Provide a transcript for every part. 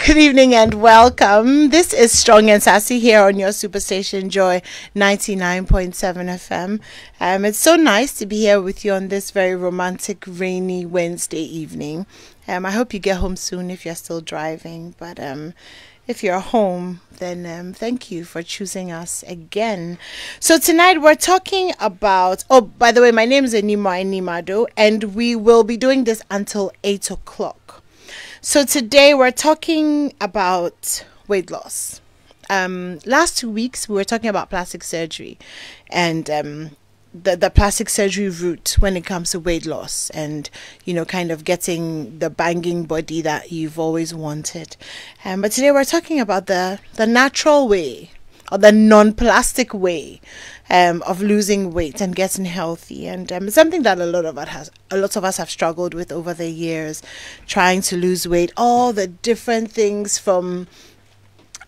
Good evening and welcome. This is Strong and Sassy here on your superstation Joy 99.7 FM. It's so nice to be here with you on this very romantic, rainy Wednesday evening. I hope you get home soon if you're still driving. But if you're home, then thank you for choosing us again. So tonight we're talking about... Oh, by the way, my name is Animwaa Anim-Addo, and we will be doing this until 8 o'clock. So today we're talking about weight loss. Last 2 weeks we were talking about plastic surgery and the plastic surgery route when it comes to weight loss and, you know, kind of getting the banging body that you've always wanted. But today we're talking about the natural way or the non-plastic way of losing weight and getting healthy, and something that a lot of us have struggled with over the years, trying to lose weight. All the different things from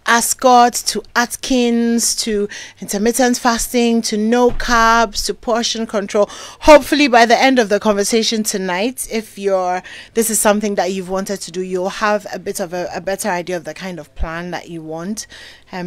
Ascot to Atkins to intermittent fasting to no carbs to portion control. Hopefully by the end of the conversation tonight, if this is something that you've wanted to do, you'll have a bit of a better idea of the kind of plan that you want,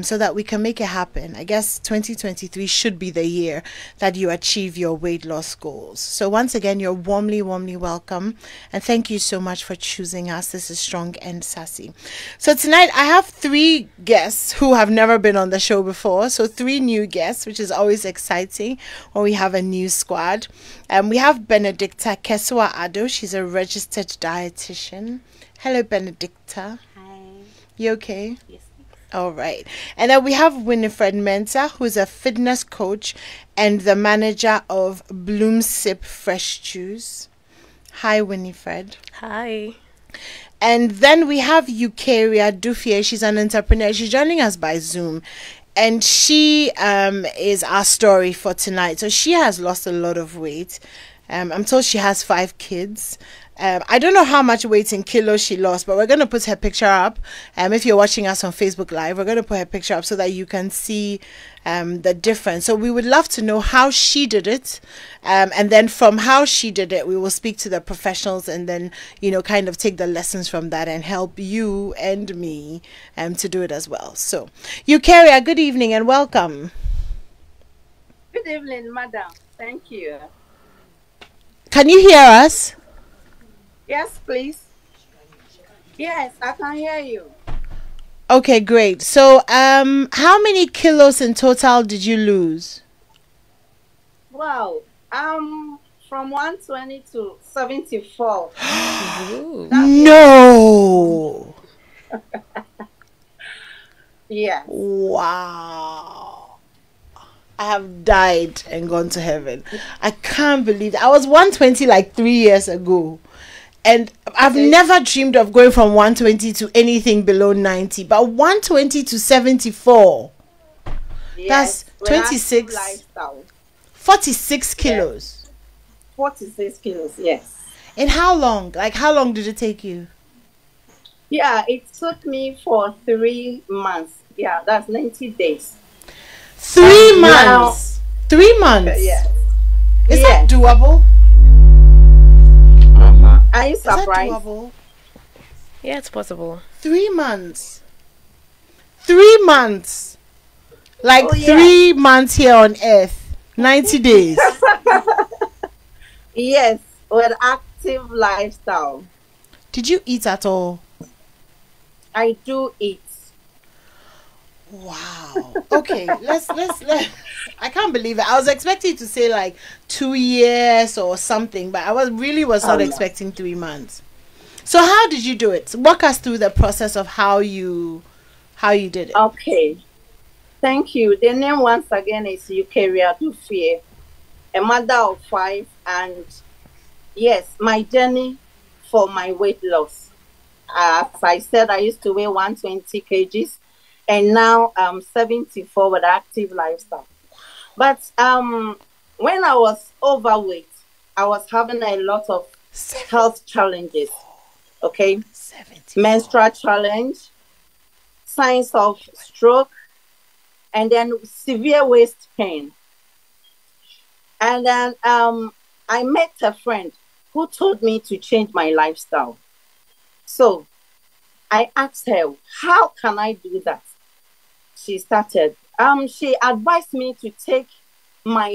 so that we can make it happen. I guess 2023 should be the year that you achieve your weight loss goals. So once again, you're warmly welcome, and thank you so much for choosing us. This is Strong and Sassy. So tonight I have 3 guests who have never been on the show before. So 3 new guests, which is always exciting when we have a new squad. We have Benedicta Keswa-Addo. She's a registered dietitian. Hello, Benedicta. Hi. You okay? Yes. All right. And then we have Winifred Mensah, who's a fitness coach and the manager of Bloom Sip Fresh Juice. Hi, Winifred. Hi. And then we have Eukaria Dufie. She's an entrepreneur. She's joining us by Zoom. And she is our story for tonight. So she has lost a lot of weight. I'm told she has 5 kids. I don't know how much weight in kilos she lost, but we're going to put her picture up. If you're watching us on Facebook Live, we're going to put her picture up so that you can see the difference. So we would love to know how she did it. And then from how she did it, we will speak to the professionals and then, you know, kind of take the lessons from that and help you and me to do it as well. So, Eukaria, good evening and welcome. Good evening, madam. Thank you. Can you hear us? Yes, please. Yes, I can hear you. Okay, great. So, how many kilos in total did you lose? Wow. From 120 to 74. No. Yes. Wow. I have died and gone to heaven. I can't believe that. I was 120 like 3 years ago. And I've never dreamed of going from 120 to anything below 90. But 120 to 74. Yes, that's 26. 46 kilos. Yes. 46 kilos, yes. And how long? Like, how long did it take you? Yeah, it took me for 3 months. Yeah, that's 90 days. 3 months? 3 months? Yes. Is that doable? Are you surprised? Is that doable? Yeah, it's possible. 3 months. 3 months. Like 3 months here on earth. 90 days. Yes, with active lifestyle. Did you eat at all? I do eat. Wow. Okay, let's I can't believe it. I was expecting to say like 2 years or something, but I was not expecting 3 months. So how did you do it? Walk us through the process of how you did it. Okay. Thank you. The name once again is Eukaria Dufie, a mother of 5, and yes, my journey for my weight loss. As I said, I used to weigh 120 kgs. And now I'm 74 with active lifestyle. But when I was overweight, I was having a lot of health challenges. Okay, 74. Menstrual challenge, signs of stroke, and then severe waist pain. And then I met a friend who told me to change my lifestyle. So I asked her, how can I do that? She started. She advised me to take my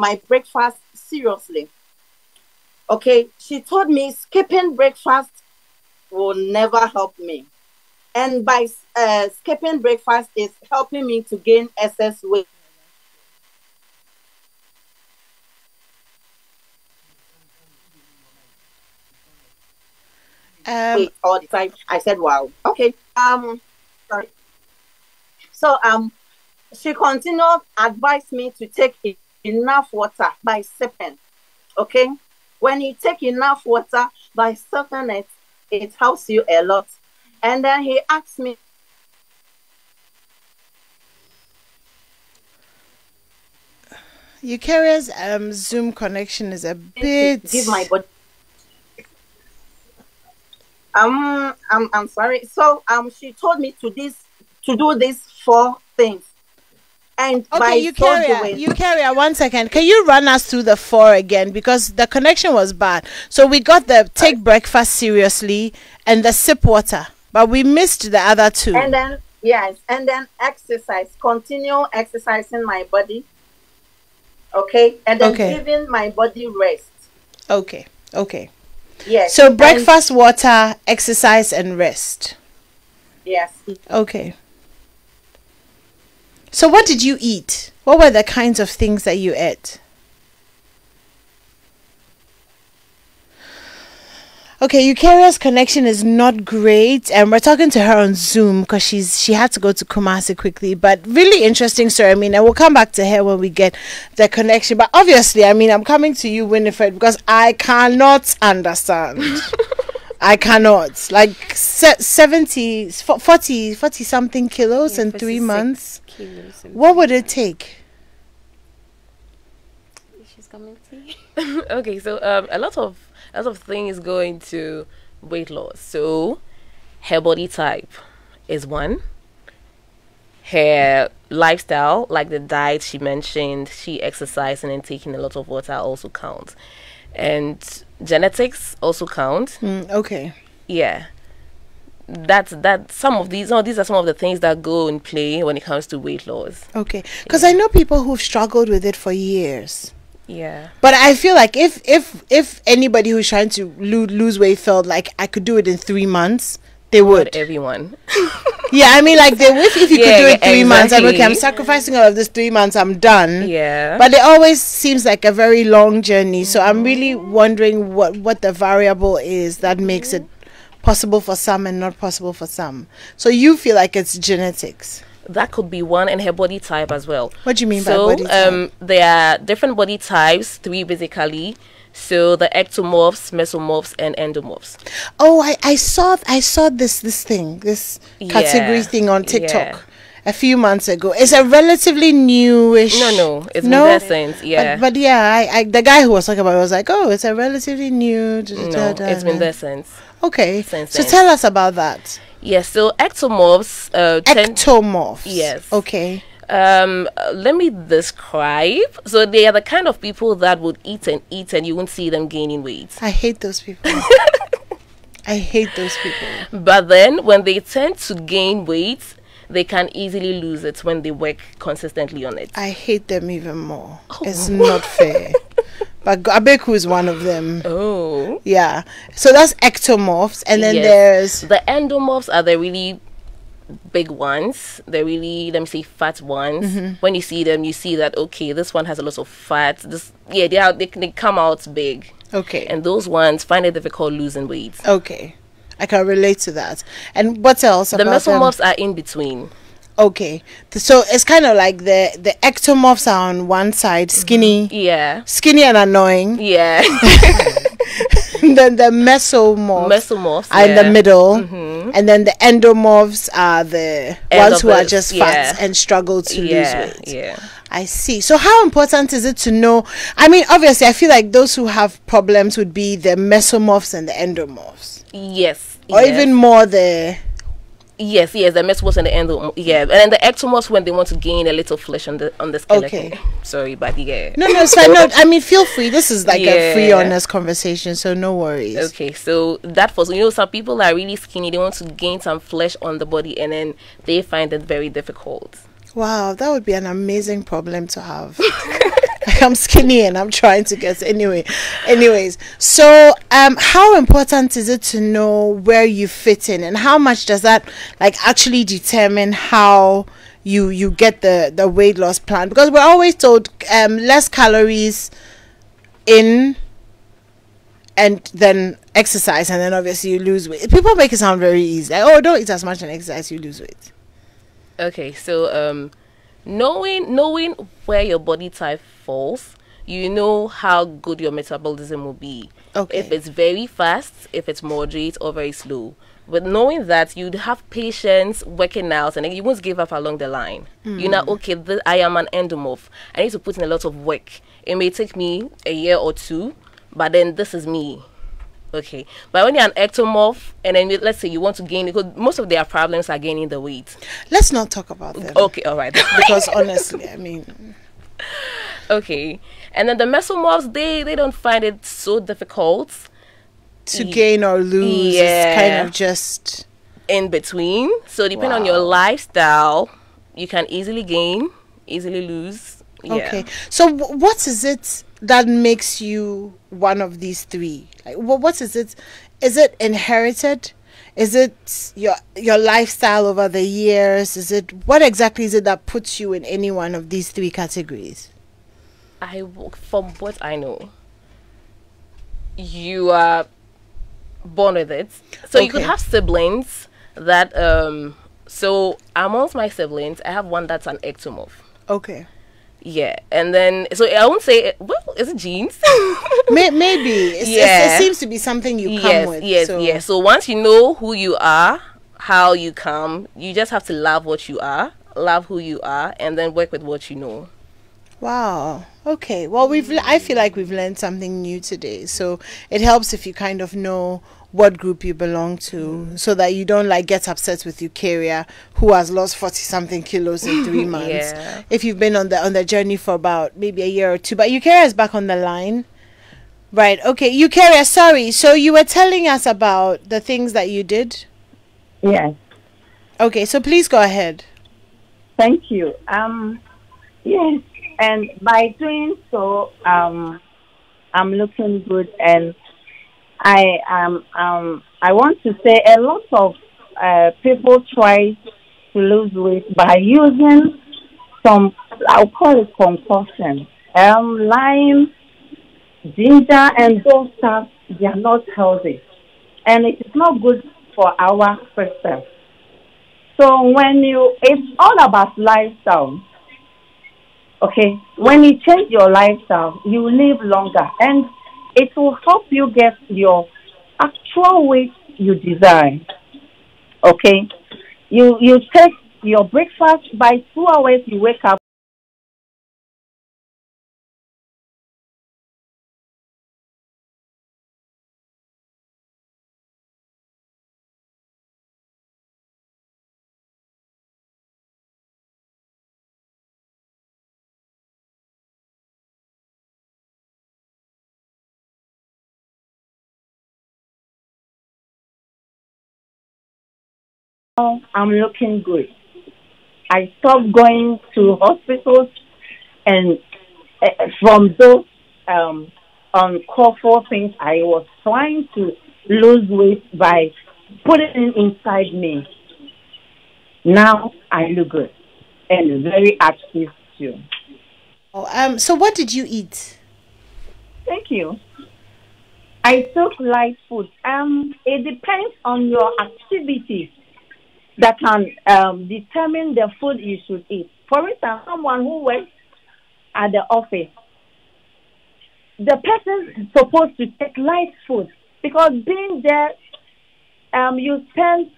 my breakfast seriously. Okay, she told me skipping breakfast will never help me. And by skipping breakfast is helping me to gain excess weight. Wait, all the time. I said, wow. Okay. Sorry. So she continued advised me to take enough water by sipping. Okay. When you take enough water by sipping it, it helps you a lot. And then he asked me. Eukarya's Zoom connection is a bit. Give my body. I'm sorry. So she told me to do these 4 things. And okay, Eukarya, 1 second. Can you run us through the 4 again? Because the connection was bad. So we got the take breakfast seriously and the sip water, but we missed the other 2. And then and then exercise. Continue exercising my body. Okay, and then giving my body rest. Okay. Yes. So breakfast, water, exercise, and rest. Yes. Okay. So what did you eat? What were the kinds of things that you ate? Okay, Eukarya's connection is not great, and we're talking to her on Zoom because she had to go to Kumasi quickly. But really interesting story. I mean, and we'll come back to her when we get the connection. But obviously, I mean, I'm coming to you, Winifred, because I cannot understand. I cannot. Like 40 something kilos in 3 months. What would it take? She's coming to you. Okay, so a lot of things go into weight loss. So her body type is one. Her lifestyle, like the diet she mentioned, she exercising and taking a lot of water also counts. And genetics also count. Okay. Yeah. Some of these are some of the things that go in play when it comes to weight loss. Okay. Because I know people who've struggled with it for years. Yeah. But I feel like if anybody who's trying to lose weight felt like I could do it in 3 months, they would. Not everyone. Yeah, I mean, like, if you could do it 3 months, I'm okay, I'm sacrificing all of this 3 months, I'm done. Yeah. But it always seems like a very long journey. So I'm really wondering what the variable is that makes it possible for some and not possible for some. So you feel like it's genetics? That could be one, and her body type as well. What do you mean by body type? There are different body types, 3 basically. So the ectomorphs, mesomorphs, and endomorphs. Oh, I saw this category thing on TikTok a few months ago. It's a relatively newish. No, it's no? in that sense, yeah. But yeah, I the guy who was talking about it was like, oh, it's a relatively new. No, it's in that sense. Okay, so tell us about that. Yes, so ectomorphs. Ectomorphs. Yes. Okay. Let me describe. So they are the kind of people that would eat and you won't see them gaining weight. I hate those people. I hate those people. But then when they tend to gain weight, they can easily lose it when they work consistently on it. I hate them even more. Oh. It's not fair. But Abeku is one of them. Oh. Yeah. So that's ectomorphs. And then there's... The endomorphs are the really big ones. They're really, let me say, fat ones. Mm-hmm. When you see them, you see that, okay, this one has a lot of fat. They come out big. Okay. And those ones find it difficult losing weight. Okay. I can relate to that. And what else about the mesomorphs are in between. Okay, so it's kind of like the ectomorphs are on one side, skinny, skinny and annoying, then the mesomorphs are in the middle, and then the endomorphs are the ones who are just fat and struggle to lose weight. I see. So how important is it to know? I mean, obviously, I feel like those who have problems would be the mesomorphs and the endomorphs. Yes. Or even more the Yes, the mesomorphs and the endo. Yeah, and then the ectomorphs when they want to gain a little flesh on the skeleton. Okay. Sorry, but yeah. No, it's fine. No, I mean, feel free. This is like a free, honest conversation, so no worries. Okay, so that for some people are really skinny. They want to gain some flesh on the body, and then they find it very difficult. Wow, that would be an amazing problem to have. I'm skinny and I'm trying to get anyways. So how important is it to know where you fit in, and how much does that like actually determine how you get the weight loss plan? Because we're always told less calories in and then exercise, and then obviously you lose weight. People make it sound very easy, like, oh, don't eat as much and exercise, you lose weight. Okay, so knowing where your body type falls, you know how good your metabolism will be. Okay. If it's very fast, if it's moderate, or very slow. But knowing that, you'd have patience working out, and you won't give up along the line. You know, okay, I am an endomorph. I need to put in a lot of work. It may take me a year or two, but then this is me. Okay, but when you're an ectomorph, and then let's say you want to gain, because most of their problems are gaining the weight. Let's not talk about them. Okay, all right. Because honestly, I mean, okay, and then the mesomorphs, they don't find it so difficult to gain or lose. Yeah. It's kind of just in between. So depending on your lifestyle, you can easily gain, easily lose. Yeah. Okay, so what is it that makes you one of these three? Like, what is it? Is it inherited? Is it your lifestyle over the years? Is it, what exactly is it that puts you in any one of these three categories? From what I know, you are born with it. So you could have siblings that so amongst my siblings, I have one that's an ectomorph. Okay. Yeah, and then so I won't say well, is it genes? Maybe. It seems to be something you come with. Yes. So once you know who you are, how you come, you just have to love what you are, love who you are, and then work with what you know. Wow. Okay. Well, I feel like we've learned something new today. So it helps if you kind of know what group you belong to, so that you don't like get upset with Eukarya, who has lost 40-something kilos in 3 months. If you've been on the journey for about maybe a year or two. But Eukarya is back on the line. Right. Okay. Eukarya, sorry. So you were telling us about the things that you did? Yes. Okay. So please go ahead. Thank you. Yes. And by doing so, I'm looking good, and I want to say a lot of people try to lose weight by using some, I'll call it concoction, lime, ginger, and those stuff. They are not healthy, and it is not good for our system. So it's all about lifestyle. Okay, when you change your lifestyle, you live longer, and it will help you get your actual weight you desire. Okay, you take your breakfast, by 2 hours you wake up. I'm looking good. I stopped going to hospitals, and from those uncalled for things, I was trying to lose weight by putting it inside me. Now I look good and very active too. So what did you eat? Thank you. I took light food. It depends on your activities that can determine the food you should eat. For instance, someone who works at the office, the person is supposed to take light food, because being there, you spend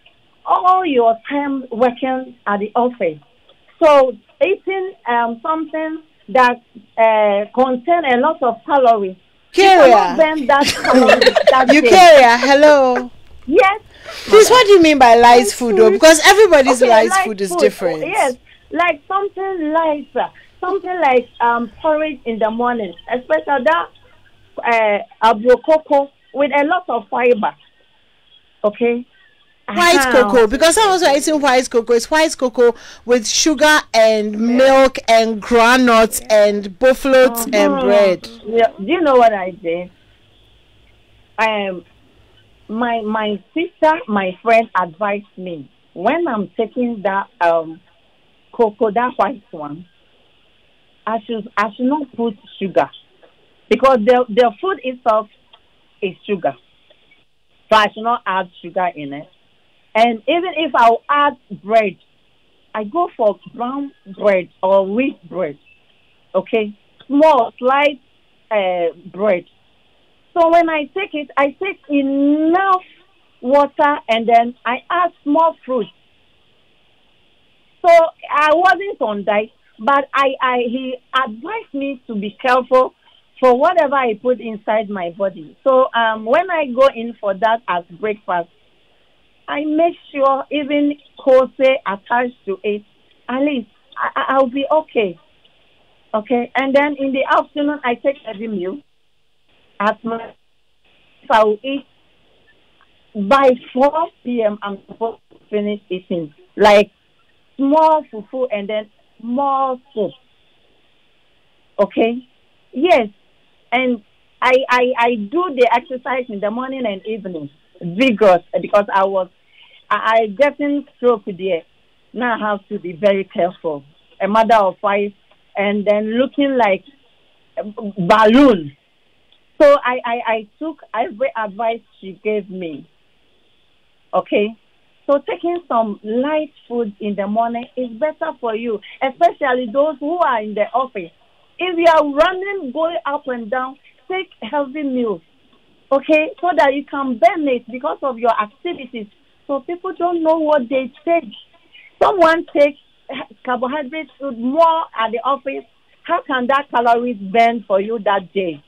all your time working at the office. So eating something that contains a lot of calories. Eukarya, hello. Yes. Please, what do you mean by light food though? Because everybody's light food is different. Yes, like something lighter, something like porridge in the morning, especially that abrokoko with a lot of fiber. Okay. White cocoa, because I was eating white cocoa. It's white cocoa with sugar and milk and granules and buffalo and bread. Yeah. Do you know what I did? My sister, my friend advised me when I'm taking that cocoa, that white one, I should not put sugar because the food itself is sugar, so I should not add sugar in it. And even if I'll add bread, I go for brown bread or wheat bread. Okay, small slight bread. So when I take it, I take enough water and then I add small fruit. So I wasn't on diet, but he advised me to be careful for whatever I put inside my body. So when I go in for that as breakfast, I make sure even kose attached to it, at least I'll be okay. Okay, and then in the afternoon I take heavy meal. At my, if I will eat by 4 p.m. I'm supposed to finish eating like small fufu and then more soup. Okay, yes, and I do the exercise in the morning and evening, vigorous, because I getting stroke there. Now I have to be very careful. A mother of 5 and then looking like a balloon. So I took every advice she gave me. Okay? So taking some light food in the morning is better for you, especially those who are in the office. If you are running, going up and down, take healthy meals. Okay? So that you can burn it because of your activities. So people don't know what they take. Someone takes carbohydrates more at the office. How can that calories burn for you that day?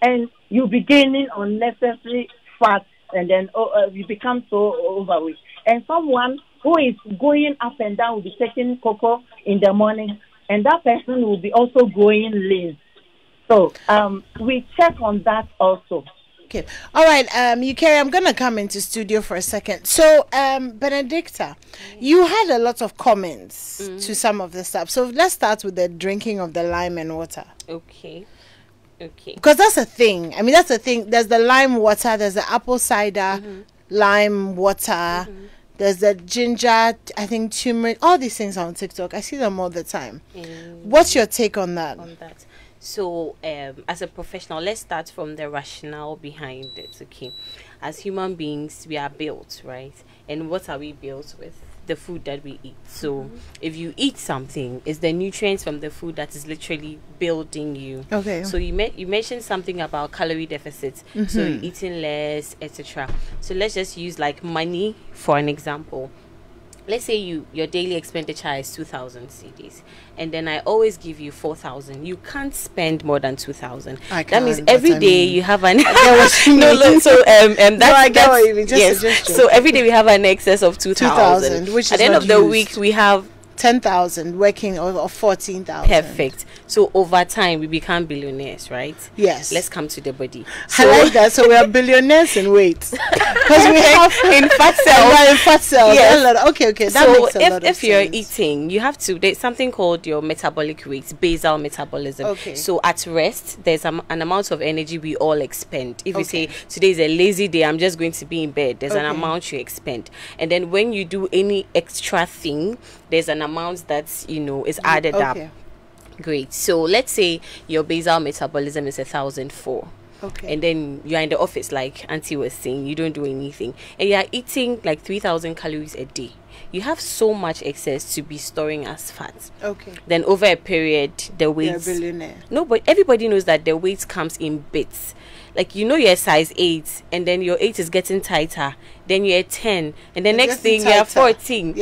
And you be gaining unnecessary fat, and then you become so overweight. And someone who is going up and down will be taking cocoa in the morning, and that person will be also going lean. So we check on that also. Okay. All right, Ukeri, I'm going to come into studio for a second. So, Benedicta, you had a lot of comments to some of the stuff. So let's start with the drinking of the lime and water. Okay. Because that's a thing. I mean, that's a thing. There's the lime water. There's the apple cider lime water. There's the ginger, I think turmeric. All these things are on TikTok. I see them all the time. What's your take on that? So, as a professional, let's start from the rationale behind it, okay? As human beings, we are built, right? And what are we built with? The food that we eat. So, if you eat something, it's the nutrients from the food that is literally building you. Okay. So, you mentioned something about calorie deficits. So, you're eating less, etc. So, let's just use like money for an example. Let's say your daily expenditure is 2,000 cedis, and then I always give you 4,000. You can't spend more than 2,000. That means every day you have an so every day we have an excess of 2,000, which is at the end of the week we have 10,000 working, or 14,000. Perfect. So over time we become billionaires, right? Yes. Let's come to the body. So, I like that. So we are billionaires in weight because we have in fat cells. In fat cells. Yes. Okay. That so makes a lot of sense. If you're eating, you have to. There's something called your metabolic rate, basal metabolism. Okay. So at rest, there's an amount of energy we all expend. If you say today is a lazy day, I'm just going to be in bed. There's an amount you expend, and then when you do any extra thing, there's an amount that is added up. Great. So let's say your basal metabolism is 1,004. Okay. And then you're in the office, like Auntie was saying, you don't do anything, and you're eating like 3,000 calories a day. You have so much excess to be storing as fat. Okay. Then over a period, the weight. You're a billionaire. No, but everybody knows that the weight comes in bits. like, you know, you're size 8 and then your 8 is getting tighter, then you're 10 and the next thing you're 14.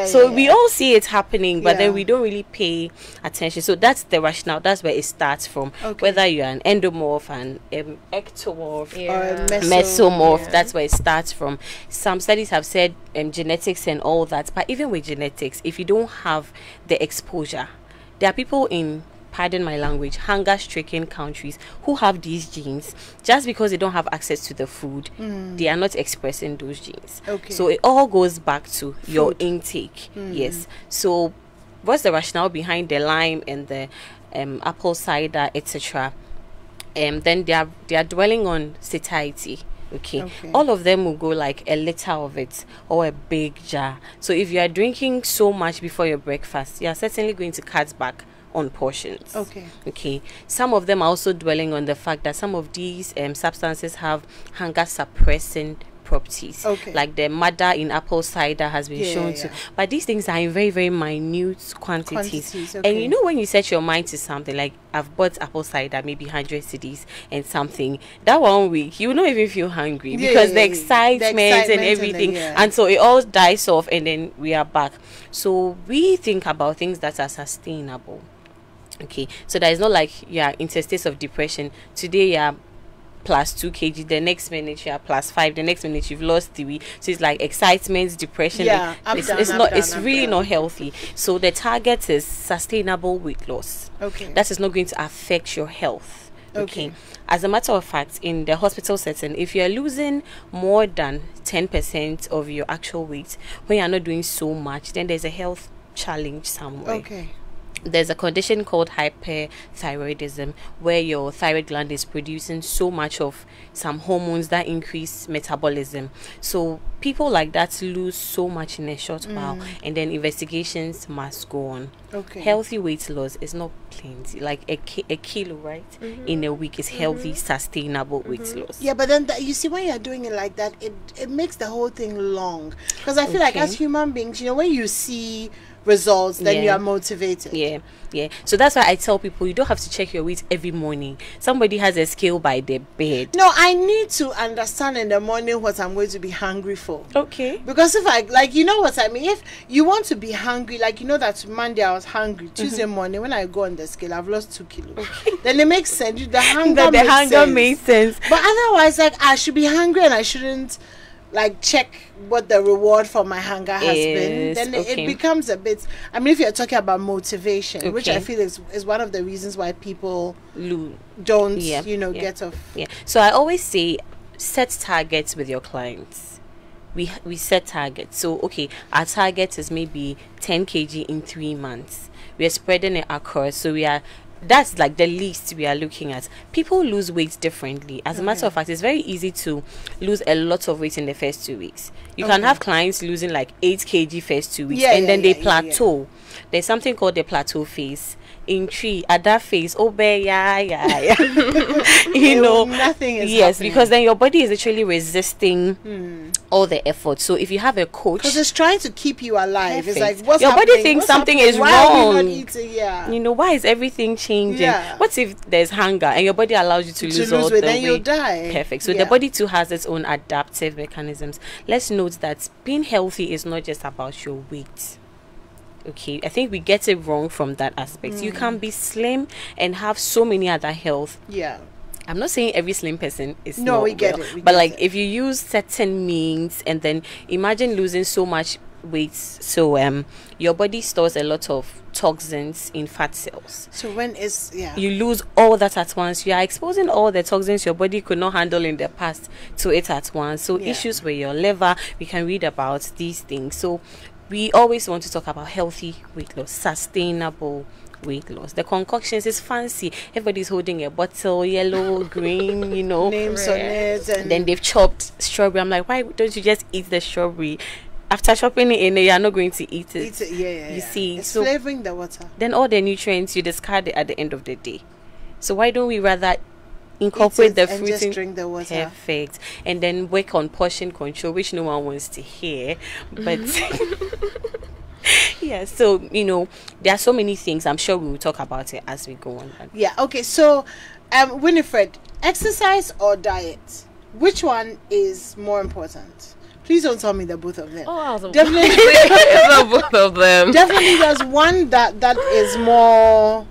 So we all see it happening, but then we don't really pay attention. So that's the rationale. That's where it starts from. Whether you're an endomorph, an ectomorph, or a mesomorph, that's where it starts from. Some studies have said genetics and all that, but even with genetics, if you don't have the exposure, there are people in, pardon my language, hunger-stricken countries who have these genes. Just because they don't have access to the food, they are not expressing those genes. So it all goes back to your intake. Yes. So what's the rationale behind the lime and the apple cider, etc.? Then they are dwelling on satiety. Okay. All of them will go like a liter of it or a big jar. So if you are drinking so much before your breakfast, you are certainly going to cut back on portions. Okay. Some of them are also dwelling on the fact that some of these substances have hunger suppressing properties. Like the madder in apple cider has been shown to. But these things are in very, very minute quantities. And you know, when you set your mind to something, like I've bought apple cider, maybe 100 cedis and something, that 1 week you will not even feel hungry because the excitement and everything, and so it all dies off and then we are back. So we think about things that are sustainable. Okay, so that is not like you are in a state of depression. Today you are plus 2 kg, the next minute you are plus 5, the next minute you've lost 3. So it's like excitement, depression. It's really not healthy. So the target is sustainable weight loss. That is not going to affect your health. As a matter of fact, in the hospital setting, if you're losing more than 10% of your actual weight when you're not doing so much, then there's a health challenge somewhere. There's a condition called hyperthyroidism, where your thyroid gland is producing so much of some hormones that increase metabolism. So people like that lose so much in a short while, and then investigations must go on. Healthy weight loss is not plenty, like a kilo, right? In a week is healthy, sustainable weight loss. Yeah, but then you see, when you're doing it like that, it makes the whole thing long. Because I feel like as human beings, you know, when you see results, then you are motivated. So that's why I tell people you don't have to check your weight every morning. Somebody has a scale by their bed. No, I need to understand in the morning what I'm going to be hungry for. Because if I, like, you know what I mean, if you want to be hungry, like, you know that Monday I was hungry, Tuesday morning when I go on the scale I've lost 2 kilos. Then it makes sense. The hunger makes sense. But otherwise, like, I should be hungry and I shouldn't like check what the reward for my hunger has been. Then it becomes a bit, I mean, if you're talking about motivation, which I feel is one of the reasons why people don't get off. So I always say, set targets with your clients. We set targets. So our target is maybe 10 kg in 3 months. We are spreading it across, so that's like the least we are looking at. People lose weight differently. As a matter of fact, it's very easy to lose a lot of weight in the first 2 weeks. You can have clients losing like 8 kg first 2 weeks, and then they plateau. There's something called the plateau phase. In at that phase, you know, nothing is happening. Because then your body is actually resisting all the effort. So if you have a coach, because it's trying to keep you alive, it's like your body thinks something is wrong. Why are we not eating? You know, why is everything changing? What if there's hunger and your body allows you to lose all the weight? Then you'll die. Perfect. So the body too has its own adaptive mechanisms. Let's note that being healthy is not just about your weight. I think we get it wrong from that aspect. You can be slim and have so many other health. I'm not saying every slim person is but like if you use certain means, and then imagine losing so much weight, so your body stores a lot of toxins in fat cells. So when you lose all that at once, you are exposing all the toxins your body could not handle in the past to it at once. So issues with your liver, we can read about these things. So we always want to talk about healthy weight loss, sustainable weight loss. The concoctions is fancy. Everybody's holding a bottle, yellow, green, you know, names on it, and then they've chopped strawberry. I'm like, why don't you just eat the strawberry? After chopping it in, you're not going to eat it. You see, it's flavoring the water. Then all the nutrients you discard it at the end of the day. So why don't we rather incorporate the fruit and just drink the water? Perfect. And then work on portion control, which no one wants to hear, but so you know, there are so many things. I'm sure we will talk about it as we go on. So Winifred, exercise or diet? Which one is more important? Please don't tell me they're both of them. Oh, I was definitely it's not both of them. Definitely, there's one that is more.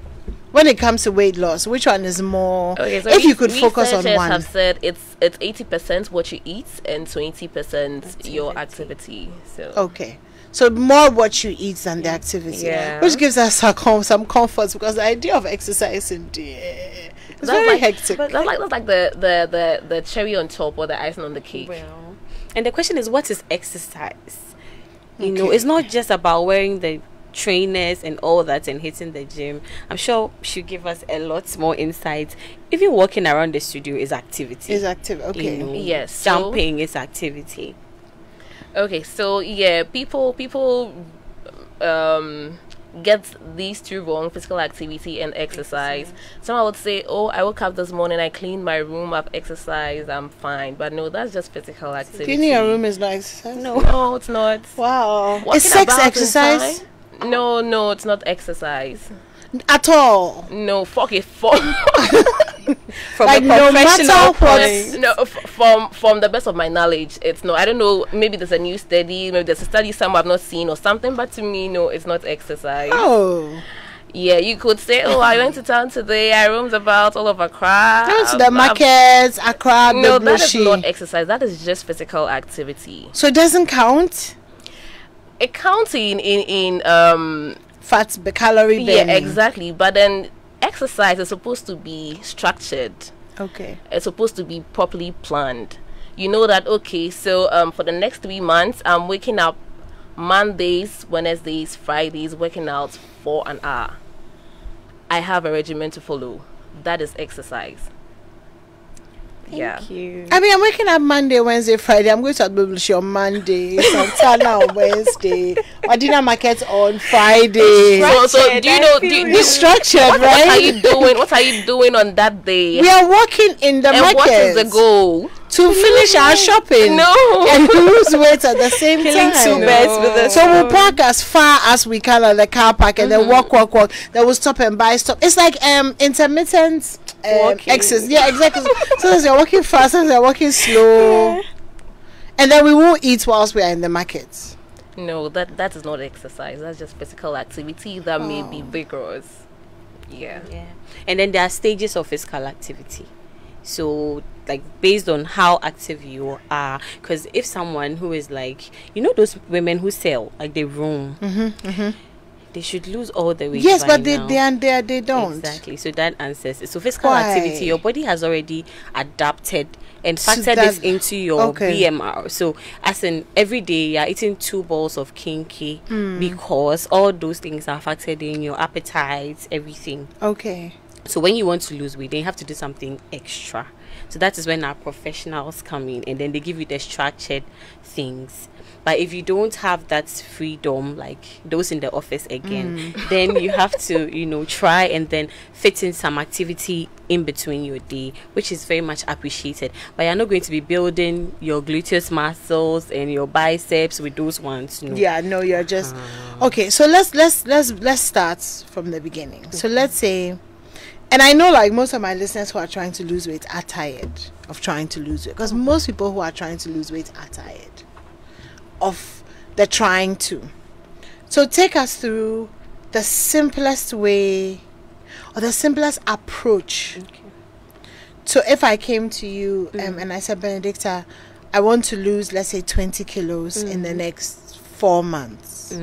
When it comes to weight loss, which one is more? Okay, so if you could focus on researchers one, have said it's 80% what you eat and 20% your activity. So okay. So more what you eat than the activity, which gives us some comfort, because the idea of exercising, it's very hectic. But that's like the cherry on top or the icing on the cake. Well, and the question is, what is exercise? You know, it's not just about wearing the trainers and all that and hitting the gym. I'm sure she'll give us a lot more insights. Even walking around the studio is activity. Okay. You know, yes. Jumping is activity. Okay, so yeah, people get these two wrong: physical activity and exercise. Some would say, oh, I woke up this morning, I cleaned my room, I've exercised, I'm fine. But no, that's just physical activity. Cleaning your room is not exercise? No, it's not. Wow. Walking Is sex about exercise? No, it's not exercise at all. No, fuck it. From like, a professional point. No, from the best of my knowledge, it's no. I don't know. Maybe there's a new study. Maybe there's a study somewhere I've not seen or something. But to me, no, it's not exercise. Oh. Yeah, you could say, oh, I went to town today. I roamed about all of Accra. Went to the markets, Accra. No, that is not exercise. That is just physical activity. So it doesn't count. It counts in fats, calorie burning. Yeah, exactly. But then exercise is supposed to be structured. Okay. It's supposed to be properly planned. You know that, okay, so for the next 3 months, I'm waking up Mondays, Wednesdays, Fridays, working out for an hour. I have a regimen to follow. That is exercise. Thank you. I mean, I'm waking up Monday, Wednesday, Friday. I'm going to Abubushi on Monday, Santana on Wednesday, Madina Market on Friday. So do you know? It's structured, right? What are you doing? What are you doing on that day? We are walking in the market. What is the goal? To finish our shopping. No. And lose weight at the same time. Killing 2 birds with a So we'll park as far as we can at the car park and then walk. Then we'll stop and buy stuff. It's like intermittent exercise. Yeah, exactly. Sometimes you're walking fast, sometimes you're walking slow. And then we won't eat whilst we are in the market. No, that is not exercise. That's just physical activity that may be vigorous. Yeah. And then there are stages of physical activity. So, like, based on how active you are, because if someone who is like, you know, those women who sell, like, they roam, they should lose all the weight. Yes, but now. they don't. Exactly. So that answers it. So physical activity, your body has already adapted and factored this into your BMR. So as in every day you're eating 2 bowls of kinky because all those things are factored in your appetite, everything. Okay. So when you want to lose weight, then you have to do something extra. So that is when our professionals come in and then they give you the structured things. But if you don't have that freedom, like those in the office again, then you have to, you know, try and then fit in some activity in between your day, which is very much appreciated. But you're not going to be building your gluteus muscles and your biceps with those ones. No. Yeah, no, you're just okay. So let's start from the beginning. So let's say. And I know, like, most of my listeners who are trying to lose weight are tired of trying to lose weight. Because most people who are trying to lose weight are tired of the trying to. So take us through the simplest way or the simplest approach. Okay. So if I came to you and I said, Benedicta, I want to lose, let's say, 20 kilos in the next 4 months.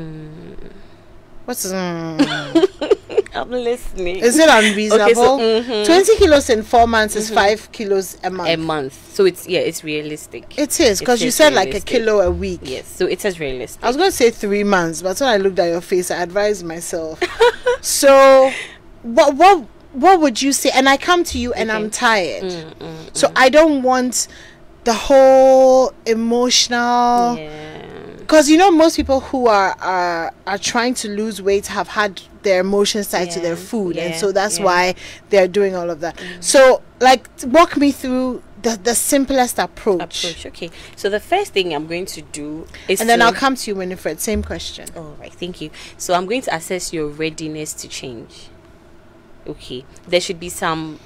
What's I'm listening. Is it unreasonable? Okay, so, 20 kilos in 4 months is 5 kilos a month. A month. So it's realistic. It is, because you said realistic. Like a kilo a week. Yes, so it is realistic. I was going to say 3 months, but when I looked at your face, I advised myself. So, what would you say? And I come to you and I'm tired. So I don't want the whole emotional. Because you know, most people who are trying to lose weight have had their emotions tied to their food, and so that's why they're doing all of that. So, like, walk me through the simplest approach. Okay, so the first thing I'm going to do is, and then I'll come to you, Winifred. Same question. All right, thank you. So I'm going to assess your readiness to change. Okay, there should be some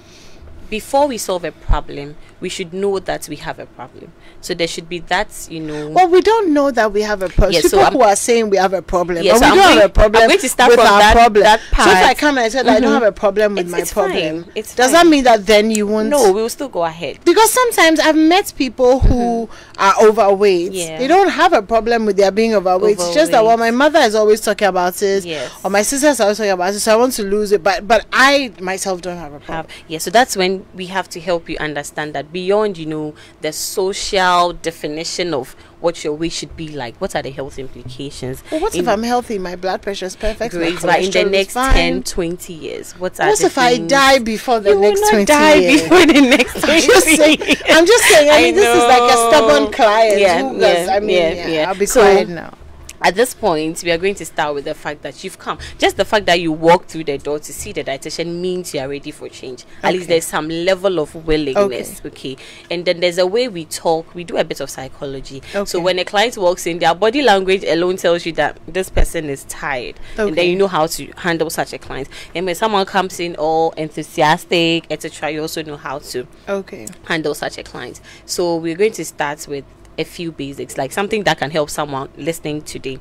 before we solve a problem, we should know that we have a problem. So there should be that, Well, we don't know that we have a problem. Yeah, so People who are saying we have a problem, Yeah, but so we don't have a problem I'm going to start with from our problem. that part. So if I come and I said I don't have a problem with my It's problem, fine. It's does fine. that mean that then you won't? No, we will still go ahead. Because sometimes I've met people who are overweight. Yeah. They don't have a problem with their being overweight. It's just that what my mother is always talking about is, Yes. or my sisters are always talking about it, so I want to lose it. But I myself don't have a problem. So that's when we have to help you understand that beyond, the social definition of what your weight should be like, what are the health implications? Well, what if I'm healthy, my blood pressure is perfect, Great, my but in the cholesterol is next fine? 10, 20 years, what if I die before the next 20 die years? before the next 20 I'm just saying. I mean, this is like a stubborn client. Yeah. I'll be quiet now. At this point, we are going to start with the fact that you've come. Just the fact that you walk through the door to see the dietitian means you are ready for change. At least there's some level of willingness. Okay. And then there's a way we talk. We do a bit of psychology. So when a client walks in, their body language alone tells you that this person is tired. And then you know how to handle such a client. And when someone comes in all enthusiastic, etc., you also know how to handle such a client. So we're going to start with a few basics, like something that can help someone listening today.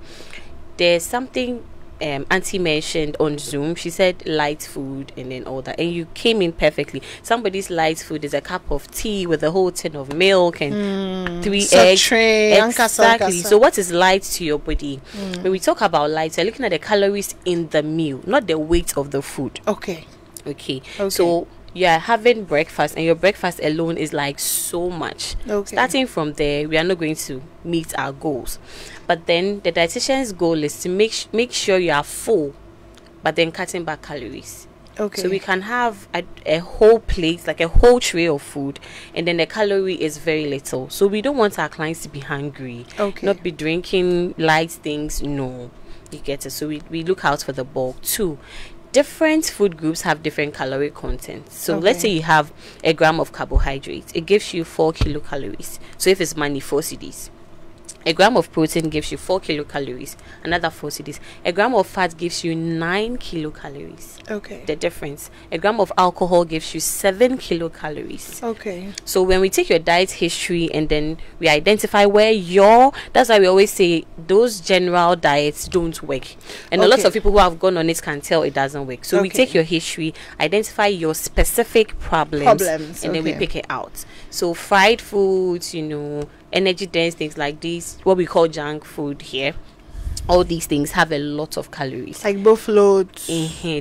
There's something Auntie mentioned on Zoom. She said light food and then all that, and you came in perfectly. Somebody's light food is a cup of tea with a whole tin of milk and 3 eggs. Exactly. So what is light to your body? When we talk about light, we're looking at the calories in the meal, not the weight of the food. Okay. So you are having breakfast and your breakfast alone is like so much. Starting from there, we are not going to meet our goals. But then the dietitian's goal is to make sure you are full, but then cutting back calories. So we can have a whole plate, like a whole tray of food, and then the calorie is very little. So we don't want our clients to be hungry, not be drinking light things. No, you get it. So we look out for the bulk too. Different food groups have different calorie content. So let's say you have a gram of carbohydrates, it gives you 4 kilocalories. So if it's money, 4 cedis. A gram of protein gives you 4 kilocalories, another 4 cedis. A gram of fat gives you 9 kilocalories. The difference. A gram of alcohol gives you 7 kilocalories. So when we take your diet history and then we identify where that's why we always say those general diets don't work. And a lot of people who have gone on it can tell it doesn't work. So we take your history, identify your specific problems and then we pick it out. So fried foods, energy dense things like these, what we call junk food here, all these things have a lot of calories, like buffaloes,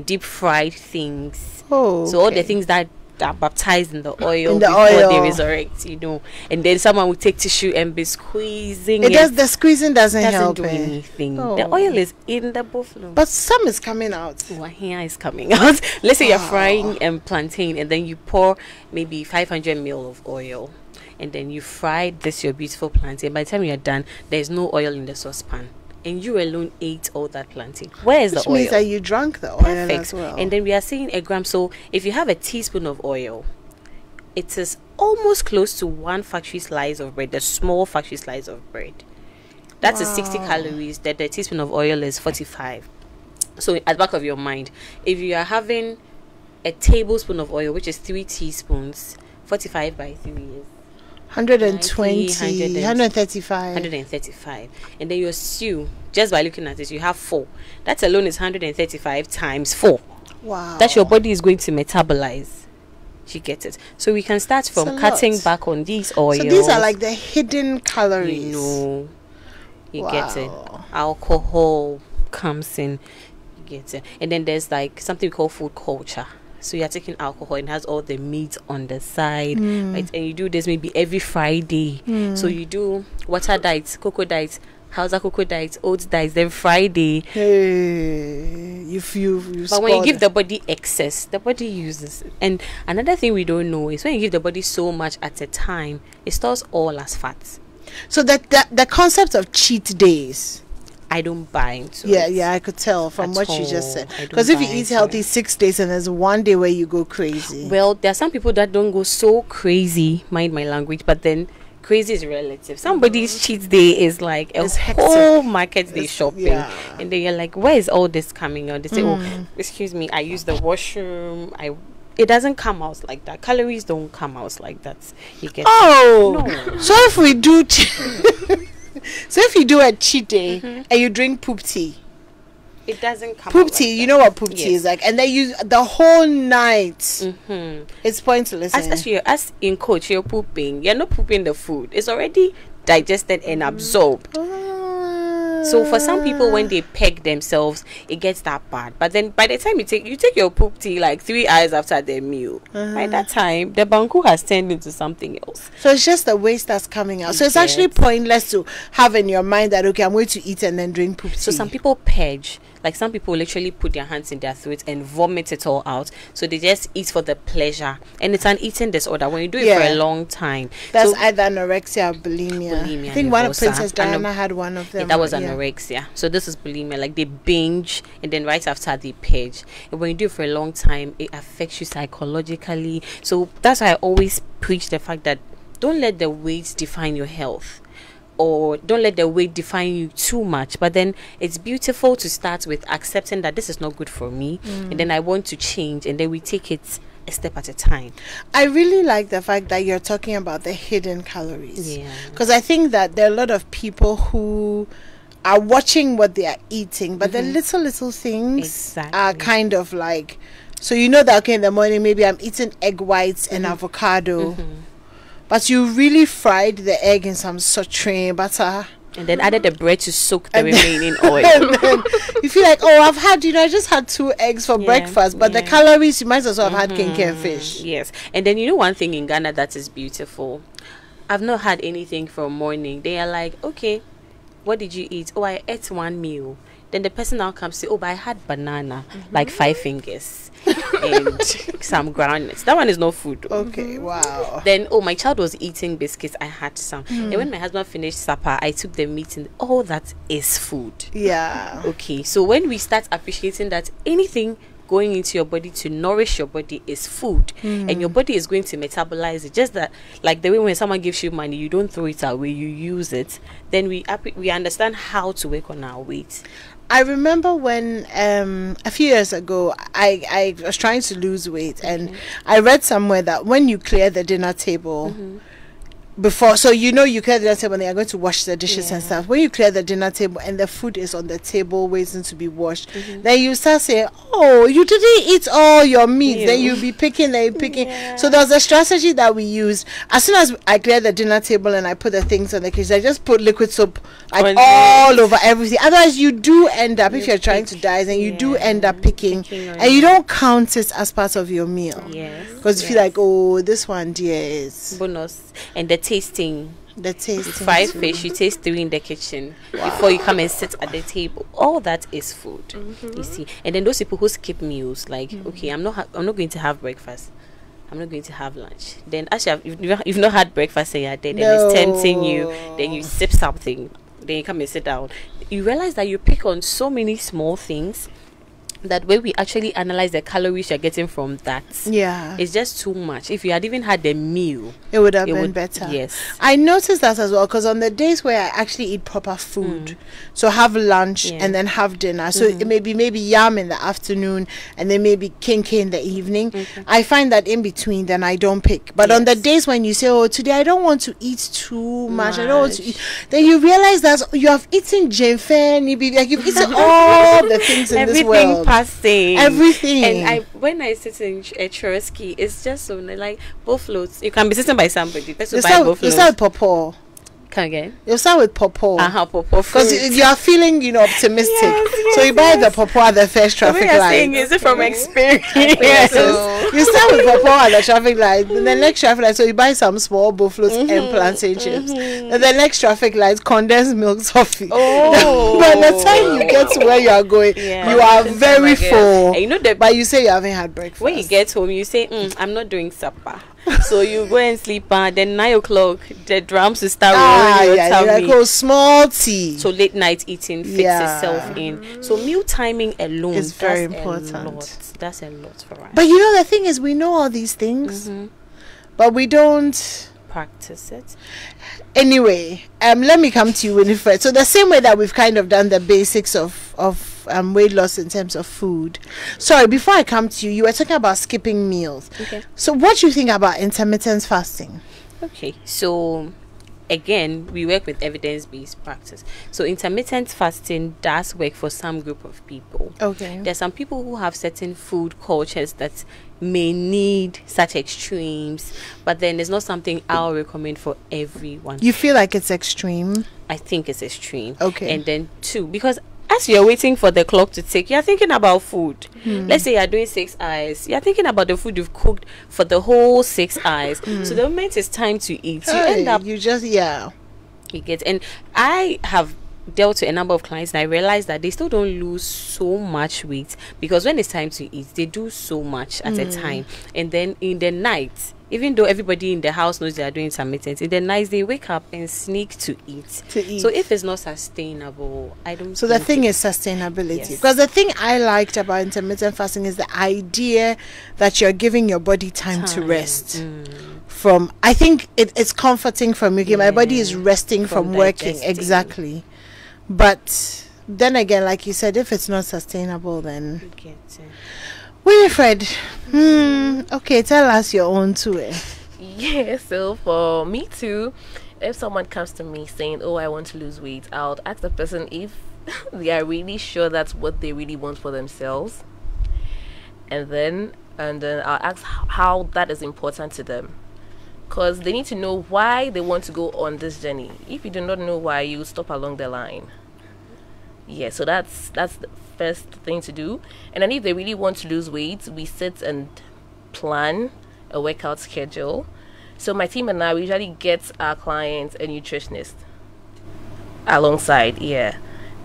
deep fried things. So all the things that are baptized in the oil they resurrect, and then someone will take tissue and be squeezing it. The squeezing doesn't help do anything. The oil is in the buffalo, but some is coming out. Here is coming out. Let's say you're frying plantain and then you pour maybe 500 ml of oil and then you fry your beautiful plantain. By the time you're done, there's no oil in the saucepan, and you alone ate all that plantain. Where is the oil? Which means that you drank the oil as well. And then we are saying a gram. So if you have a teaspoon of oil, it is almost close to 1 factory slice of bread, the small factory slice of bread. That's a 60 calories. That the teaspoon of oil is 45. So at the back of your mind, if you are having a tablespoon of oil, which is 3 teaspoons, 45 by 3 is 120, 135. 135. And then your stew, just by looking at it, you have 4. That alone is 135 times 4. Wow. That your body is going to metabolize. You get it. So we can start from cutting back on these oils. So these are like the hidden calories. You get it. Alcohol comes in. You get it. And then there's like something we call food culture. So you're taking alcohol and has all the meat on the side, right? And you do this maybe every Friday. So you do water diets, cocoa diets, Hausa cocoa diets, oats diets, then Friday. But when you give the body excess, the body uses it. And another thing we don't know is when you give the body so much at a time, it stores all as fat. So the concept of cheat days, I don't buy into it. Yeah, I could tell from what you just said. Because if you eat healthy 6 days and there's one day where you go crazy. Well, there are some people that don't go so crazy, mind my language, but then crazy is relative. Somebody's cheat day is like a whole market day shopping. And then you're like, where is all this coming on? They say, oh, excuse me, I use the washroom, I it doesn't come out like that. Calories don't come out like that. You get Oh, No. so if we do, so if you do a cheat day and you drink poop tea, it doesn't come poop out tea, like you that. know what poop tea Yes. is like, and then you the whole night. It's pointless. As in coach, you're pooping. You're not pooping the food. It's already digested and absorbed. So for some people, when they peg themselves, it gets that bad. But then by the time you take your poop tea like 3 hours after the meal, by that time the banku has turned into something else. So it's just the waste that's coming out. So it's actually pointless to have in your mind that, okay, I'm going to eat and then drink poop tea. So some people purge. Like some people literally put their hands in their throats and vomit it all out. So they just eat for the pleasure. And it's an eating disorder when you do it for a long time. That's so, either anorexia or bulimia. I think one of Princess Diana had one of them. Yeah, that was anorexia. So this is bulimia. Like they binge and then right after they purge. And when you do it for a long time, it affects you psychologically. So that's why I always preach the fact that don't let the weight define your health. Or don't let the weight define you too much. But then it's beautiful to start with accepting that this is not good for me, and then I want to change, and then we take it a step at a time. I really like the fact that you're talking about the hidden calories. Yeah. Because I think that there are a lot of people who are watching what they are eating, but the little things are kind of like, so you know that, okay, in the morning maybe I'm eating egg whites and avocado. But you really fried the egg in some sauteing butter. And then added the bread to soak the remaining oil. And then you feel like, oh, I've had, I just had 2 eggs for breakfast. But the calories, you might as well have had kinky and fish. Yes. And then you know one thing in Ghana that is beautiful? I've not had anything from morning. They are like, okay, what did you eat? Oh, I ate 1 meal. Then the person now comes to say, oh, but I had banana, like 5 fingers. And some groundnuts. That one is no food. Okay, wow. Then, oh, my child was eating biscuits. I had some. And when my husband finished supper, I took the meat and all that is food. Yeah. Okay, so when we start appreciating that anything going into your body to nourish your body is food, and your body is going to metabolize it, just that, like the way when someone gives you money, you don't throw it away, you use it, then we understand how to work on our weight. I remember when a few years ago I was trying to lose weight, and I read somewhere that when you clear the dinner table before, so you know you clear the dinner table and they are going to wash the dishes and stuff. When you clear the dinner table and the food is on the table waiting to be washed, then you start saying, oh, you didn't eat all your meat. Then you'll be picking. So there's a strategy that we use. As soon as I clear the dinner table and I put the things on the kitchen, I just put liquid soap like all over everything. Otherwise you do end up, if you're trying to diet, and you do end up picking and you don't count it as part of your meal. Because you feel like, oh, this one, dear, is bonus. And the tasting, tasting 5 fish, you taste 3 in the kitchen before you come and sit at the table. All that is food. You see. And then those people who skip meals, like, okay, I'm not going to have breakfast, I'm not going to have lunch. Then actually you've not had breakfast and you're dead, and it's tempting you, then you sip something, then you come and sit down. You realize that you pick on so many small things that when we actually analyze the calories you're getting from that, it's just too much. If you had even had the meal, it would have been better. Yes, I noticed that as well, because on the days where I actually eat proper food, so have lunch and then have dinner, so it maybe yam in the afternoon and then maybe kinky in the evening, I find that in between then I don't pick. But on the days when you say, oh, today I don't want to eat too much, I don't want to eat, then you realize that you have eaten jenfen, you've eaten all the things in this world. Everything. And when I sit in a Cherokee, it's just so like both floats. You can be sitting by somebody. You start with pawpaw. Come again. You start with pawpaw. Pawpaw. Because you are feeling, optimistic. So you buy the pawpaw at the first traffic light. Is it from experience? So you start with pawpaw at the traffic light. Then the next traffic light, so you buy some small buffaloes and plantain chips. And the next traffic light, condensed milk toffee. Oh. By the time you get to where you are going, you are very full. But you say you haven't had breakfast. When you get home, you say, I'm not doing supper. So you go and sleep, then 9 o'clock the drums will start rolling your tummy. Like, small tea. So late night eating fits itself in. So meal timing alone is very important. That's a lot for us. But the thing is, we know all these things, but we don't practice it. Anyway, let me come to you, Winifred. So the same way that we've kind of done the basics of of weight loss in terms of food. Sorry, before I come to you, you were talking about skipping meals. Okay. So what do you think about intermittent fasting? Okay, so again, we work with evidence-based practice. So intermittent fasting does work for some group of people. Okay. There's some people who have certain food cultures that may need such extremes, but then it's not something I'll recommend for everyone. You feel like it's extreme? I think it's extreme. Okay. And then two, because as you're waiting for the clock to tick, you're thinking about food. Let's say you're doing 6 hours. You're thinking about the food you've cooked for the whole 6 hours. So the moment it's time to eat, you end up... You just, yeah. You get... And I have dealt with a number of clients, and I realized that they still don't lose so much weight, because when it's time to eat, they do so much at a time. And then in the night, even though everybody in the house knows they are doing intermittent, in the night they wake up and sneak to eat. So if it's not sustainable, I don't. So the thing is sustainability. Yes. Because the thing I liked about intermittent fasting is the idea that you're giving your body time to rest. From, I think it's comforting for me. Okay, my body is resting from working. digesting. Exactly. But then again, like you said, if it's not sustainable, then You get it. Winifred, okay, tell us your own too. Yeah, so for me too, if someone comes to me saying, oh, I want to lose weight, I'll ask the person if they are really sure that's what they really want for themselves. And then I'll ask how that is important to them. Because they need to know why they want to go on this journey. If you do not know why, you stop along the line. Yeah, so that's the first thing to do. And then if they really want to lose weight, we sit and plan a workout schedule. So my team and I, we usually get our clients a nutritionist alongside, yeah.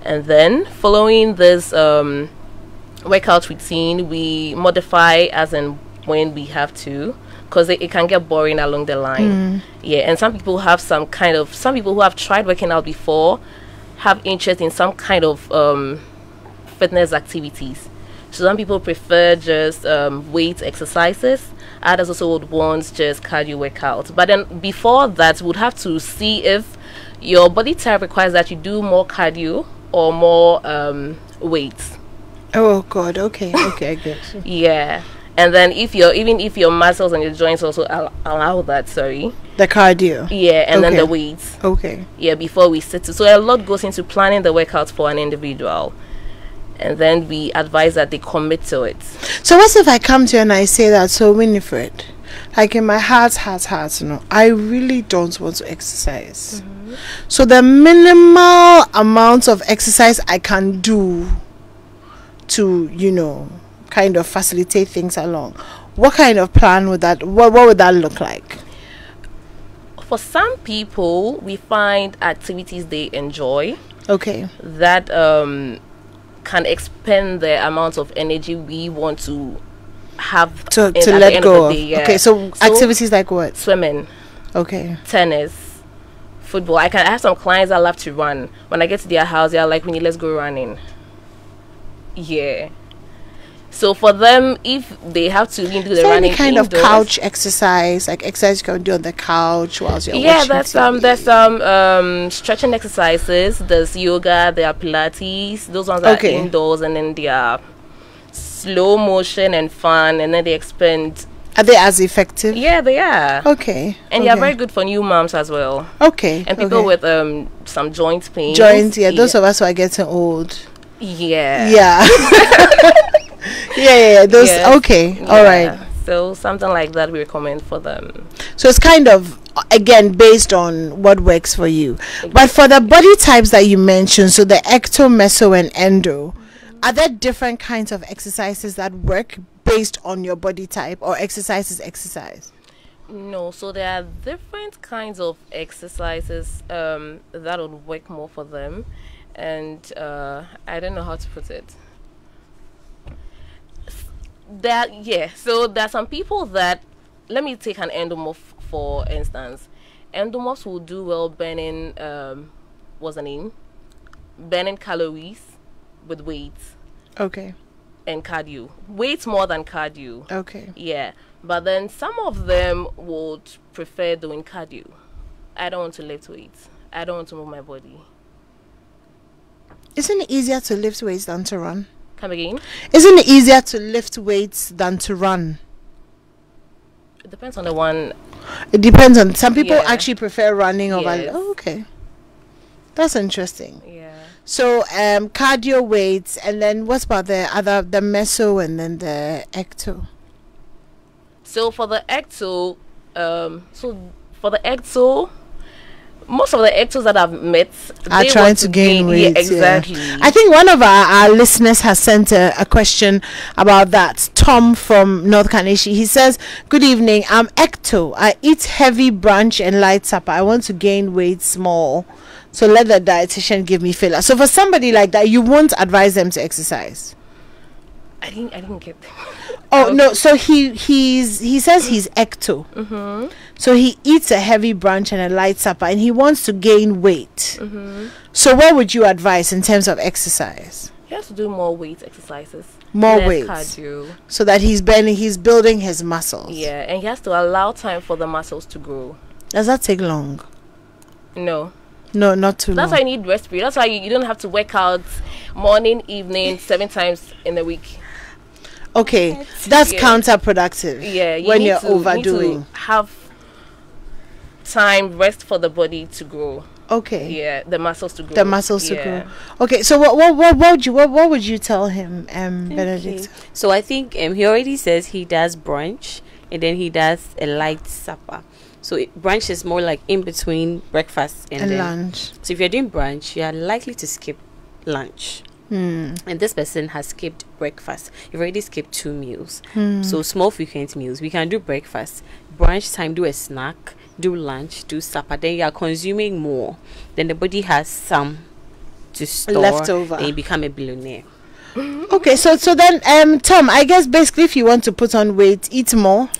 And then following this workout routine, we modify as and when we have to, because it can get boring along the line. Yeah, and some people have some people who have tried working out before have interest in some kind of fitness activities. So some people prefer just weight exercises. Others also would want just cardio workouts. But then before that, we'd have to see if your body type requires that you do more cardio or more weights. Oh God, okay, I get you. Yeah. And then if your muscles and your joints also allow that, the cardio. Yeah, and then the weights. Okay. Yeah, before we sit. So a lot goes into planning the workouts for an individual. And then we advise that they commit to it. So what if I come to you and I say that, so Winifred, like in my heart, I really don't want to exercise. So the minimal amount of exercise I can do to, kind of facilitate things along, what kind of plan would that, what would that look like? For some people, we find activities they enjoy. Okay. That can expend the amount of energy we want to have to let go of. Yeah. Okay, so activities like what? Swimming. Okay. Tennis. Football. I have some clients that love to run. When I get to their house, they're like, Winnie, let's go running. Yeah. So for them, if they have to do the running, any kind indoors, of couch exercise, like exercise you can do on the couch whilst you're watching there's some stretching exercises. There's yoga, there are Pilates. Those ones are indoors, and then they are slow motion and fun, and then they expend. Are they as effective? Yeah, they are. Okay. And they are very good for new moms as well. Okay. And people with some joint pain. Those of us who are getting old. Yeah. Yeah. yeah. Those. Yes. Okay. All right. So something like that we recommend for them. So it's kind of again based on what works for you. Exactly. But for the body types that you mentioned, so the ecto, meso, and endo, are there different kinds of exercises that work based on your body type, or exercise? No, so there are different kinds of exercises that would work more for them, and I don't know how to put it. So there are some people that, let me take an endomorph for instance. Endomorphs will do well burning burning calories with weights. Okay. And cardio. Weights more than cardio. Okay. Yeah. But then some of them would prefer doing cardio. I don't want to lift weights. I don't want to move my body. Isn't it easier to lift weights than to run? Come again? Isn't it easier to lift weights than to run? It depends on the one. It depends on. Some people Yeah. actually prefer running over. Yes. Oh, okay. That's interesting. Yeah. So cardio weights, and then what's about the meso and then the ecto? So for the ecto, most of the ectos that I've met Are they trying want to gain weight. Yeah, exactly. I think one of our listeners has sent a question about that. Tom from North Kaneshi. He says, "Good evening. I'm ecto. I eat heavy brunch and light supper. I want to gain weight small. So let the dietitian give me filler." So for somebody like that, you won't advise them to exercise. I didn't get that. Oh no! So he says he's ecto. Mm-hmm. So he eats a heavy brunch and a light supper, and he wants to gain weight. Mm-hmm. So what would you advise in terms of exercise? He has to do more weight exercises. More less weights, cardio. so that he's building his muscles. Yeah, and he has to allow time for the muscles to grow. Does that take long? No. No, not too That's long. why you need rest period. That's why you don't have to work out morning, evening, 7 times in a week. Okay, that's Yeah. counterproductive. Yeah, when need you're to, overdoing. need to have time, rest for the body to grow. Okay. Yeah, the muscles to grow. The muscles to Yeah. grow. Okay, so what would you tell him, Benedict? So I think he already says he does brunch and then he does a light supper. So brunch is more like in between breakfast and then lunch. So if you're doing brunch, you are likely to skip lunch. And this person has skipped breakfast. You've already skipped 2 meals. So small frequent meals. We can do breakfast, brunch time, do a snack, do lunch, do supper. Then you are consuming more. Then the body has some to store. Left over. And you become a billionaire. Okay, so then Tom, I guess basically if you want to put on weight, eat more.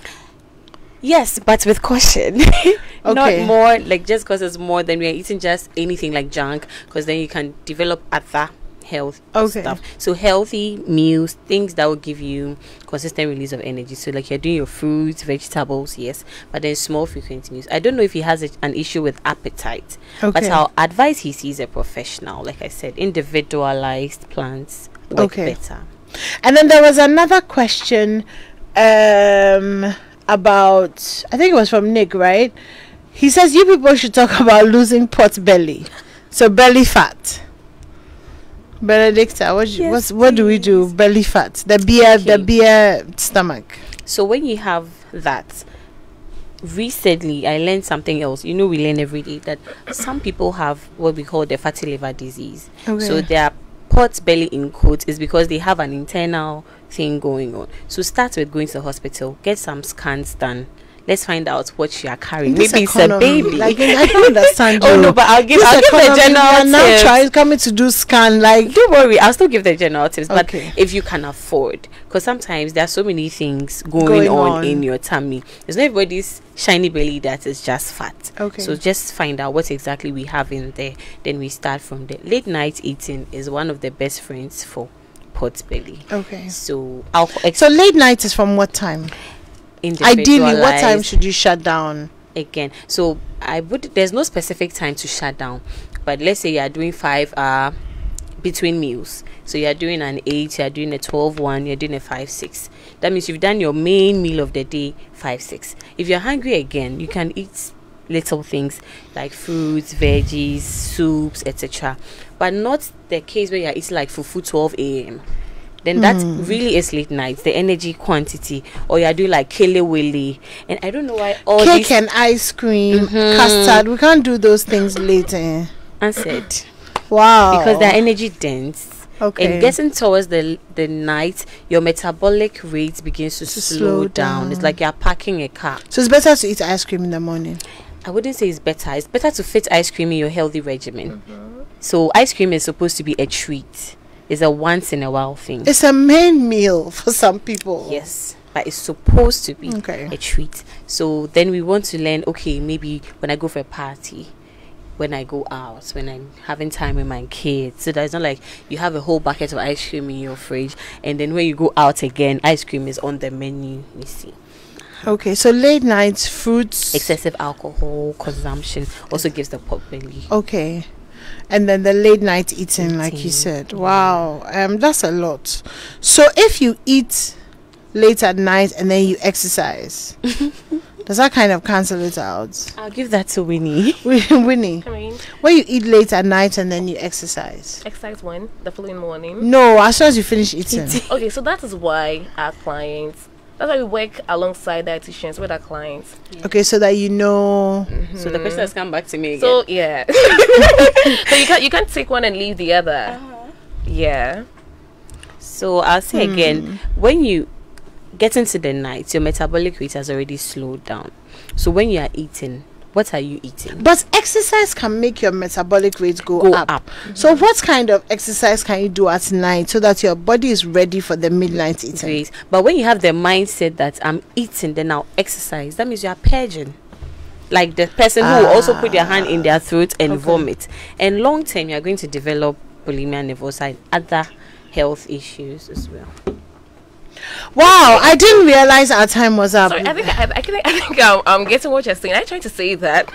Yes, but with caution. Okay. Not more like just because it's more than we are eating just anything like junk, because then you can develop other health stuff. So healthy meals, things that will give you consistent release of energy. So like you're doing your fruits, vegetables, yes, but then small frequent meals. I don't know if he has an issue with appetite, but I'll advise he sees a professional. Like I said, individualized plans work better. And then there was another question about, I think it was from Nick, right? He says you people should talk about losing pot belly, so belly fat. Benedicta, what do we do? Belly fat, the beer stomach. So when you have that, recently I learned something else. You know, we learn every day that some people have what we call the fatty liver disease. So their pot belly in quotes is because they have an internal thing going on. So start with going to the hospital, get some scans done. Let's find out what you are carrying. Maybe it's a baby. Like, I don't understand you. Oh no, but I'll give the general tips. Now trying coming to do scan. Like, don't worry, I'll still give the general tips. But if you can afford, because sometimes there are so many things going on in your tummy. There's not everybody's shiny belly that is just fat. So just find out what exactly we have in there. Then we start from there. Late night eating is one of the best friends for pot belly. So so late night is from what time? Ideally, what time should you shut down? Again, so there's no specific time to shut down, but let's say you are doing 5 between meals. So you are doing an 8, you are doing a 12-1, you're doing a 5-6. That means you've done your main meal of the day 5-6. If you're hungry again, you can eat little things like fruits, veggies, soups, etc. But not the case where you're eating like fufu 12 a.m. Then that really is late nights, the energy quantity. Or you're doing like kele willy. And I don't know why all cake and ice cream, custard. We can't do those things later. Answered. Wow. Because they're energy dense. And getting towards the night, your metabolic rate begins to slow down. It's like you're parking a car. So it's better to eat ice cream in the morning. I wouldn't say it's better. It's better to fit ice cream in your healthy regimen. So ice cream is supposed to be a treat. It's a once in a while thing. It's a main meal for some people. Yes, but it's supposed to be a treat. So then we want to learn, okay, maybe when I go for a party, when I go out, when I'm having time with my kids, so that it's not like you have a whole bucket of ice cream in your fridge and then when you go out again, ice cream is on the menu, you see. Okay, so late nights, fruits, excessive alcohol consumption also gives the pot belly. Okay. And then the late night eating, like you said. Wow. That's a lot. So if you eat late at night and then you exercise, does that kind of cancel it out? I'll give that to Winnie. Winnie, I mean, when you eat late at night and then you exercise. exercise when? The following morning? No, as soon as you finish eating. Okay, so that is why our clients, that's why we work alongside dietitians with our clients. Okay, so that you know. So the question has come back to me again. So yeah. So you can't take one and leave the other. Yeah. So I'll say again, when you get into the night, your metabolic rate has already slowed down. So when you are eating, what are you eating? But exercise can make your metabolic rate go up. So what kind of exercise can you do at night so that your body is ready for the midnight eating? Great. But when you have the mindset that I'm eating, then I'll exercise, that means you are purging. Like the person who will also put their hand in their throat and vomit. And long term, you are going to develop bulimia nervosa and other health issues as well. Wow, I didn't realize our time was up. Sorry, I think I'm getting what you're saying. I'm trying to say that.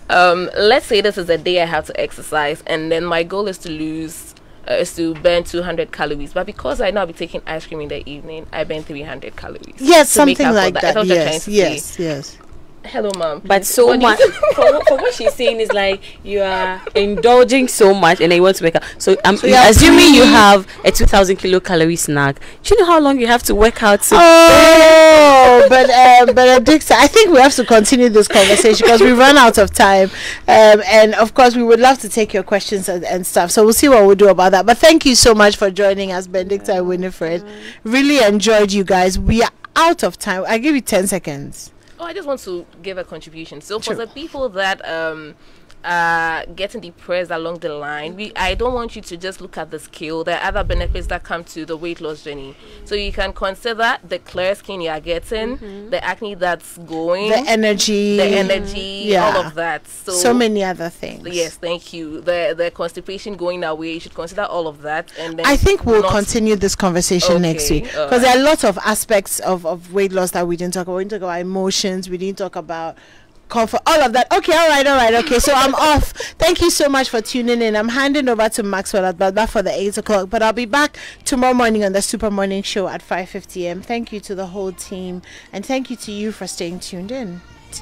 Let's say this is a day I have to exercise, and then my goal is to lose, is to burn 200 calories. But because I know I'll be taking ice cream in the evening, I burn 300 calories. Yes, something like that. That's what you're trying to Yes, say. yes. Hello, mom. But so much for what she's saying is like you are indulging so much and then you want to wake up. So I'm assuming you have a 2,000 kilocalorie snack. Do you know how long you have to work out? But Dixon, I think we have to continue this conversation because we run out of time. And of course, we would love to take your questions and stuff. So we'll see what we'll do about that. But thank you so much for joining us, Benedicta and Winifred. Really enjoyed you guys. We are out of time. I give you 10 seconds. Oh, I just want to give a contribution. So for the people that are getting depressed along the line, I don't want you to just look at the scale. There are other benefits that come to the weight loss journey. So you can consider the clear skin you are getting, the acne that's going, the energy, all of that. So many other things. Yes, thank you. The constipation going away. You should consider all of that. And then I think we'll continue this conversation next week because there are lots of aspects of weight loss that we didn't talk about. We didn't talk about emotions. We didn't talk about comfort, all of that. Okay, all right. Okay, so I'm off. Thank you so much for tuning in. I'm handing over to Maxwell at Baba for the 8 o'clock, but I'll be back tomorrow morning on the Super Morning Show at 5:50 a.m. Thank you to the whole team, and thank you to you for staying tuned in.